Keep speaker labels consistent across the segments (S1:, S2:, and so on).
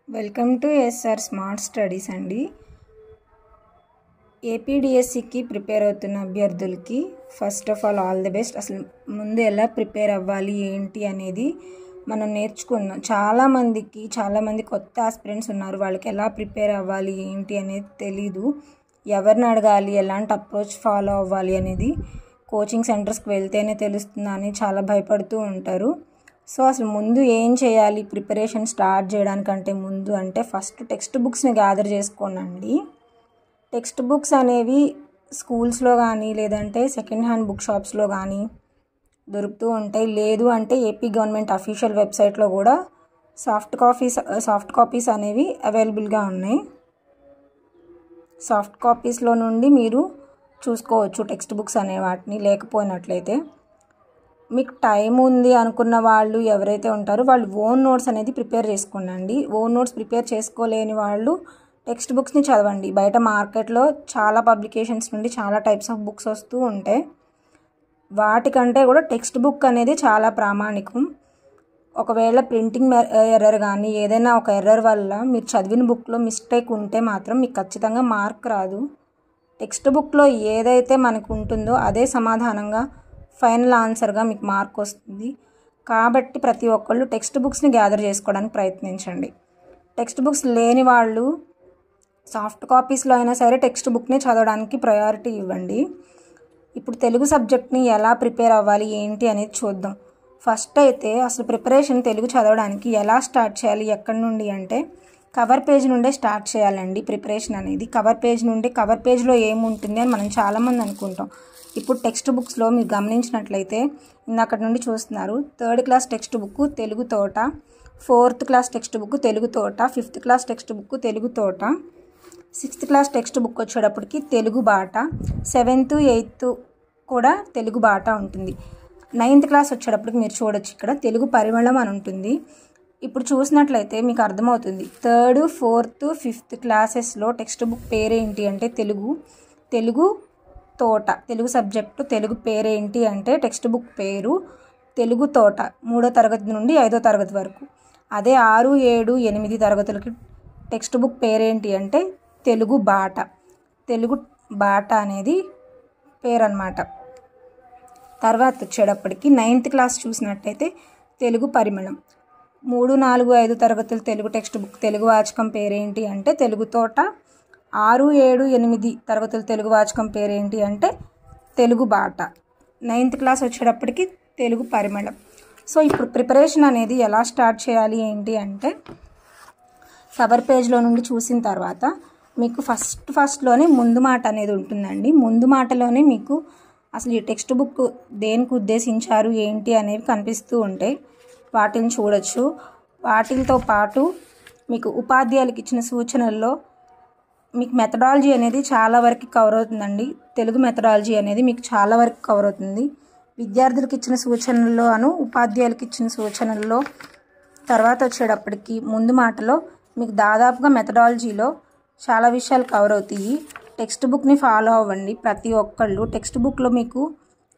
S1: Welcome to SR smart studies అండి. ఏపీడిఎస్సికి prepare అవుతున్న అభ్యర్థులకి first of all the best. అసలు ముందు ఎలా ప్రిపేర్ అవ్వాలి ఏంటి అనేది మనం నేర్చుకుందాం. చాలామంది కొత్త ఆస్పిరెంట్స్ ఉన్నారు. వాళ్ళకి ఎలా ప్రిపేర్ అవ్వాలి ఏంటి అనేది తెలీదు. ఎవరిని అడగాలి, ఎలాంటి అప్రోచ్ ఫాలో అవ్వాలి అనేది కోచింగ్ సెంటర్స్కి వెళ్తేనే తెలుస్తుందని చాలా భయపడుతూ ఉంటారు. సో అసలు ముందు ఏం చేయాలి ప్రిపరేషన్ స్టార్ట్ చేయడానికంటే ముందు అంటే ఫస్ట్ టెక్స్ట్ బుక్స్ని గ్యాదర్ చేసుకోనండి. టెక్స్ట్ బుక్స్ అనేవి స్కూల్స్లో కానీ లేదంటే సెకండ్ హ్యాండ్ బుక్ షాప్స్లో కానీ దొరుకుతూ ఉంటాయి. లేదు అంటే ఏపీ గవర్నమెంట్ అఫీషియల్ వెబ్సైట్లో కూడా సాఫ్ట్ కాపీస్ అనేవి అవైలబుల్గా ఉన్నాయి. సాఫ్ట్ కాపీస్లో నుండి మీరు చూసుకోవచ్చు టెక్స్ట్ బుక్స్ అనే వాటిని. లేకపోయినట్లయితే మీకు టైం ఉంది అనుకున్న వాళ్ళు ఎవరైతే ఉంటారో వాళ్ళు ఓన్ నోట్స్ అనేది ప్రిపేర్ చేసుకోండి. ఓన్ నోట్స్ ప్రిపేర్ చేసుకోలేని వాళ్ళు టెక్స్ట్ బుక్స్ని చదవండి. బయట మార్కెట్లో చాలా పబ్లికేషన్స్ నుండి చాలా టైప్స్ ఆఫ్ బుక్స్ వస్తూ ఉంటాయి. వాటికంటే కూడా టెక్స్ట్ బుక్ అనేది చాలా ప్రామాణికం. ఒకవేళ ప్రింటింగ్ ఎర్రర్ కానీ ఏదైనా ఒక ఎర్రర్ వల్ల మీరు చదివిన బుక్లో మిస్టేక్ ఉంటే మాత్రం మీకు ఖచ్చితంగా మార్క్ రాదు. టెక్స్ట్ బుక్లో ఏదైతే మనకు ఉంటుందో అదే సమాధానంగా ఫైనల్ ఆన్సర్గా మీకు మార్క్ వస్తుంది. కాబట్టి ప్రతి ఒక్కళ్ళు టెక్స్ట్ బుక్స్ని గ్యాదర్ చేసుకోవడానికి ప్రయత్నించండి. టెక్స్ట్ బుక్స్ లేని వాళ్ళు సాఫ్ట్ కాపీస్లో అయినా సరే టెక్స్ట్ బుక్ని చదవడానికి ప్రయారిటీ ఇవ్వండి. ఇప్పుడు తెలుగు సబ్జెక్ట్ని ఎలా ప్రిపేర్ అవ్వాలి ఏంటి అనేది చూద్దాం. ఫస్ట్ అయితే అసలు ప్రిపరేషన్ తెలుగు చదవడానికి ఎలా స్టార్ట్ చేయాలి, ఎక్కడి నుండి అంటే కవర్ పేజ్ నుండే స్టార్ట్ చేయాలండి. ప్రిపరేషన్ అనేది కవర్ పేజ్లో ఏముంటుంది అని మనం చాలామంది అనుకుంటాం. ఇప్పుడు టెక్స్ట్ బుక్స్లో మీరు గమనించినట్లయితే ఇందాక నుండి చూస్తున్నారు. 3rd class text book Telugu తోట, 4th class text book Telugu తోట, 5th class text book Telugu తోట, 6th క్లాస్ టెక్స్ట్ బుక్ వచ్చేటప్పటికి తెలుగు బాట, 7th 8th కూడా తెలుగు బాట ఉంటుంది. 9th క్లాస్ వచ్చేటప్పటికి మీరు చూడొచ్చు ఇక్కడ తెలుగు పరిమళం అని ఉంటుంది. ఇప్పుడు చూసినట్లయితే మీకు అర్థమవుతుంది 3rd 4th 5th క్లాసెస్లో టెక్స్ట్ బుక్ పేరేంటి అంటే తెలుగు తోట. తెలుగు సబ్జెక్టు తెలుగు పేరేంటి అంటే టెక్స్ట్ బుక్ పేరు తెలుగు తోట 3వ తరగతి నుండి 5వ తరగతి వరకు. అదే 6, 7, 8 తరగతులకి టెక్స్ట్ బుక్ పేరేంటి అంటే తెలుగు బాట అనేది పేరు అన్నమాట. తర్వాత వచ్చేటప్పటికి 9th క్లాస్ చూసినట్టయితే తెలుగు పరిమళం. 3, 4, 5 తరగతుల తెలుగు టెక్స్ట్ బుక్ తెలుగు వాచకం పేరేంటి అంటే తెలుగు తోట. 6, 7, 8 తరగతుల తెలుగు వాచకం పేరేంటి అంటే తెలుగు బాట. 9th క్లాస్ వచ్చేటప్పటికి తెలుగు పరిమళం. సో ఇప్పుడు ప్రిపరేషన్ అనేది ఎలా స్టార్ట్ చేయాలి ఏంటి అంటే కవర్ పేజ్లో నుండి చూసిన తర్వాత మీకు ఫస్ట్లోనే ముందు మాట అనేది ఉంటుందండి. ముందు మాటలోనే మీకు అసలు ఈ టెక్స్ట్ బుక్ దేనికి ఉద్దేశించారు ఏంటి అనేవి కనిపిస్తూ ఉంటాయి. వాటిని చూడొచ్చు. వాటితో పాటు మీకు ఉపాధ్యాయులకు ఇచ్చిన సూచనల్లో మీకు మెథడాలజీ అనేది చాలా వరకు కవర్ అవుతుందండి. తెలుగు మెథడాలజీ అనేది మీకు చాలా వరకు కవర్ అవుతుంది. విద్యార్థులకు ఇచ్చిన సూచనల్లో ఉపాధ్యాయులకు ఇచ్చిన సూచనల్లో తర్వాత వచ్చేటప్పటికి ముందు మాటలో మీకు దాదాపుగా మెథడాలజీలో చాలా విషయాలు కవర్ అవుతాయి. టెక్స్ట్ బుక్ని ఫాలో అవ్వండి ప్రతి ఒక్కళ్ళు. టెక్స్ట్ బుక్లో మీకు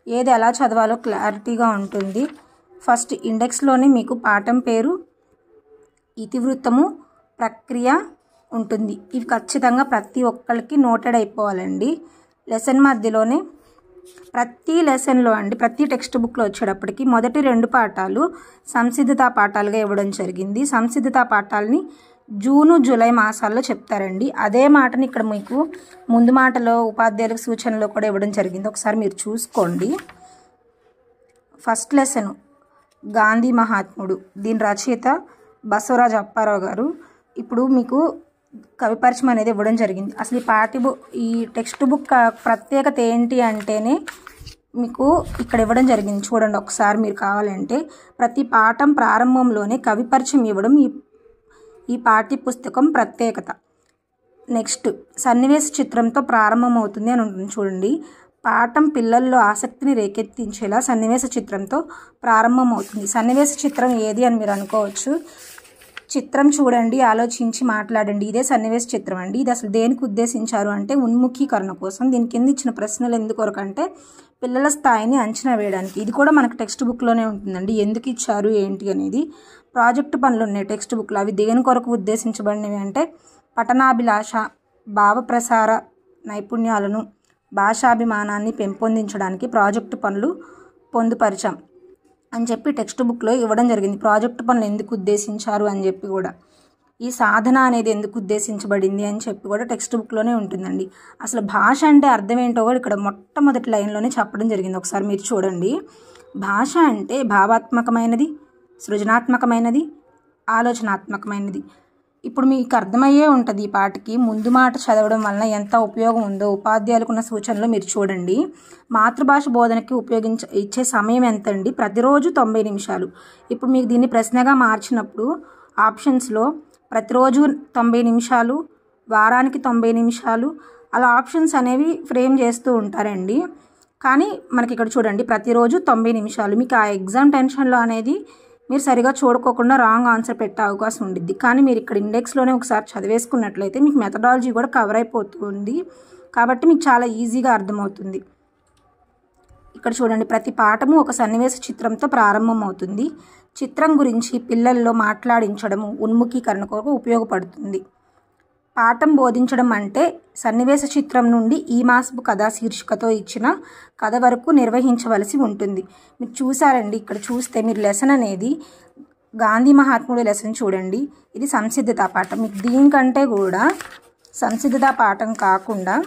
S1: ఏది ఎలా చదవాలో క్లారిటీగా ఉంటుంది. ఫస్ట్ ఇండెక్స్లోనే మీకు పాఠం పేరు, ఇతివృత్తము, ప్రక్రియ ఉంటుంది. ఇవి ఖచ్చితంగా ప్రతి ఒక్కరికి నోటెడ్ అయిపోవాలండి. లెసన్ మధ్యలోనే ప్రతి లెసన్లో ప్రతి టెక్స్ట్ బుక్లో వచ్చేటప్పటికి మొదటి 2 పాఠాలు సంసిద్ధతా పాఠాలుగా ఇవ్వడం జరిగింది. సంసిద్ధతా పాఠాలని జూను, జూలై మాసాల్లో చెప్తారండి. అదే మాటని ఇక్కడ మీకు ముందు మాటలో ఉపాధ్యాయులకు సూచనలో కూడా ఇవ్వడం జరిగింది. ఒకసారి మీరు చూసుకోండి. ఫస్ట్ లెసన్ గాంధీ మహాత్ముడు. దీని రచయిత బసవరాజు అప్పారావు గారు. ఇప్పుడు మీకు కవి పరిచయం అనేది ఇవ్వడం జరిగింది. అసలు ఈ టెక్స్ట్ బుక్ ప్రత్యేకత ఏంటి అంటేనే మీకు ఇక్కడ ఇవ్వడం జరిగింది. చూడండి ఒకసారి మీరు కావాలంటే ప్రతి పాఠం ప్రారంభంలోనే కవి పరిచయం ఇవ్వడం ఈ పాఠ్య పుస్తకం ప్రత్యేకత. నెక్స్ట్ సన్నివేశ చిత్రంతో ప్రారంభమవుతుంది అని ఉంటుంది. చూడండి పాఠం పిల్లల్లో ఆసక్తిని రేకెత్తించేలా సన్నివేశ చిత్రంతో ప్రారంభమవుతుంది. సన్నివేశ చిత్రం ఏది అని మీరు అనుకోవచ్చు. చిత్రం చూడండి, ఆలోచించి మాట్లాడండి. ఇదే సన్నివేశ చిత్రం అండి. ఇది అసలు దేనికి ఉద్దేశించారు అంటే ఉన్ముఖీకరణ కోసం. దీని కింద ఇచ్చిన ప్రశ్నలు ఎందుకొరకంటే పిల్లల స్థాయిని అంచనా వేయడానికి. ఇది కూడా మనకు టెక్స్ట్ బుక్లోనే ఉంటుందండి. ఎందుకు ఇచ్చారు ఏంటి అనేది ప్రాజెక్టు పనులు ఉన్నాయి టెక్స్ట్ బుక్లో. అవి దేని కొరకు ఉద్దేశించబడినవి అంటే పఠనాభిలాష, భావప్రసార నైపుణ్యాలను, భాషాభిమానాన్ని పెంపొందించడానికి ప్రాజెక్టు పనులు పొందుపరిచాం అని చెప్పి టెక్స్ట్ బుక్లో ఇవ్వడం జరిగింది. ప్రాజెక్టు పనులు ఎందుకు ఉద్దేశించారు అని చెప్పి కూడా, ఈ సాధన అనేది ఎందుకు ఉద్దేశించబడింది అని చెప్పి కూడా టెక్స్ట్ బుక్లోనే ఉంటుందండి. అసలు భాష అంటే అర్థం ఏంటో కూడా ఇక్కడ మొట్టమొదటి లైన్లోనే చెప్పడం జరిగింది. ఒకసారి మీరు చూడండి. భాష అంటే భావాత్మకమైనది, సృజనాత్మకమైనది, ఆలోచనాత్మకమైనది. ఇప్పుడు మీకు అర్థమయ్యే ఉంటుంది ఈ పాటకి. ముందు మాట చదవడం వలన ఎంత ఉపయోగం ఉందో ఉపాధ్యాయులకున్న సూచనలు మీరు చూడండి. మాతృభాష బోధనకి ఇచ్చే సమయం ఎంత అండి? ప్రతిరోజు 90 నిమిషాలు. ఇప్పుడు మీకు దీన్ని ప్రశ్నగా మార్చినప్పుడు ఆప్షన్స్లో ప్రతిరోజు 90 నిమిషాలు, వారానికి 90 నిమిషాలు అలా ఆప్షన్స్ అనేవి ఫ్రేమ్ చేస్తూ ఉంటారండి. కానీ మనకి ఇక్కడ చూడండి ప్రతిరోజు 90 నిమిషాలు. మీకు ఆ ఎగ్జామ్ టెన్షన్లో అనేది మీరు సరిగా చూడుకోకుండా రాంగ్ ఆన్సర్ పెట్టే అవకాశం ఉండిద్ది. కానీ మీరు ఇక్కడ ఇండెక్స్లోనే ఒకసారి చదివేసుకున్నట్లయితే మీకు మెథడాలజీ కూడా కవర్ అయిపోతుంది. కాబట్టి మీకు చాలా ఈజీగా అర్థమవుతుంది. ఇక్కడ చూడండి ప్రతి పాఠము ఒక సన్నివేశ చిత్రంతో ప్రారంభం అవుతుంది. చిత్రం గురించి పిల్లల్లో మాట్లాడించడము ఉన్ముఖీకరణ కొరకు ఉపయోగపడుతుంది. పాఠం బోధించడం అంటే సన్నివేశ చిత్రం నుండి ఈ మాసపు కథా శీర్షికతో ఇచ్చిన కథ వరకు నిర్వహించవలసి ఉంటుంది. మీరు చూసారండి, ఇక్కడ చూస్తే మీరు లెసన్ అనేది గాంధీ మహాత్ముడు లెసన్ చూడండి. ఇది సంసిద్ధతా పాఠం. మీకు దీనికంటే కూడా సంసిద్ధతా పాఠం కాకుండా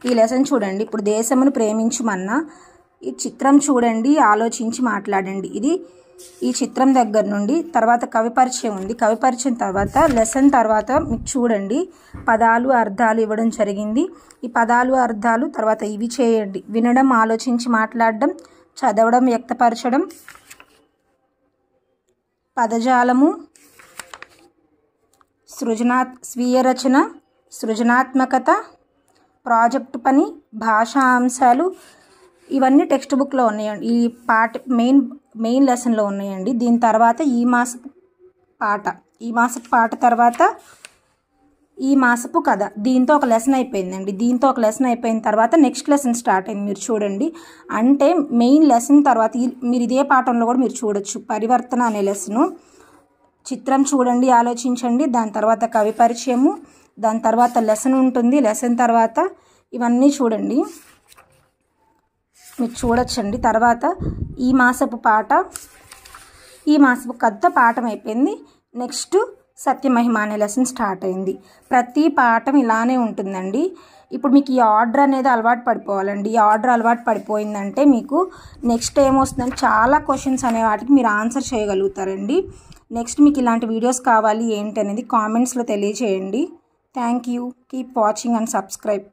S1: ఈ లెసన్ చూడండి. ఇప్పుడు దేశమును ప్రేమించుమన్న ఈ చిత్రం చూడండి, ఆలోచించి మాట్లాడండి. ఇది ఈ చిత్రం దగ్గర నుండి తర్వాత కవి పరిచయం ఉంది. కవి పరిచయం తర్వాత లెసన్ తర్వాత మీకు చూడండి పదాలు అర్థాలు ఇవ్వడం జరిగింది. ఈ పదాలు అర్థాలు తర్వాత ఇవి చేయండి: వినడం, ఆలోచించి మాట్లాడడం, చదవడం, వ్యక్తపరచడం, పదజాలము, స్వీయ రచన, సృజనాత్మకత, ప్రాజెక్టు పని, భాషా అంశాలు ఇవన్నీ టెక్స్ట్ బుక్లో ఉన్నాయండి. ఈ పాట మెయిన్ లెసన్లో ఉన్నాయండి. దీని తర్వాత ఈ మాసపు పాట తర్వాత ఈ మాసపు కథ. దీంతో ఒక లెసన్ అయిపోయిందండి. దీంతో ఒక లెసన్ అయిపోయిన తర్వాత నెక్స్ట్ లెసన్ స్టార్ట్ అయింది. మీరు చూడండి అంటే మెయిన్ లెసన్ తర్వాత మీరు ఇదే పాఠంలో కూడా మీరు చూడొచ్చు. పరివర్తన అనే లెసను, చిత్రం చూడండి, ఆలోచించండి, దాని తర్వాత కవి పరిచయము, దాని తర్వాత లెసన్ ఉంటుంది. లెసన్ తర్వాత ఇవన్నీ చూడండి మీరు చూడొచ్చండి. తర్వాత ఈ మాసపు కథ పాఠం అయిపోయింది. నెక్స్ట్ సత్యమహిమ అనే లెసన్ స్టార్ట్ అయింది. ప్రతి పాఠం ఇలానే ఉంటుందండి. ఇప్పుడు మీకు ఈ ఆర్డర్ అనేది అలవాటు పడిపోవాలండి. ఈ ఆర్డర్ అలవాటు పడిపోయిందంటే మీకు నెక్స్ట్ ఏమొస్తుందంటే చాలా క్వశ్చన్స్ అనే వాటికి మీరు ఆన్సర్ చేయగలుగుతారండి. నెక్స్ట్ మీకు ఇలాంటి వీడియోస్ కావాలి ఏంటి అనేది కామెంట్స్లో తెలియజేయండి. Thank you. Keep watching and subscribe.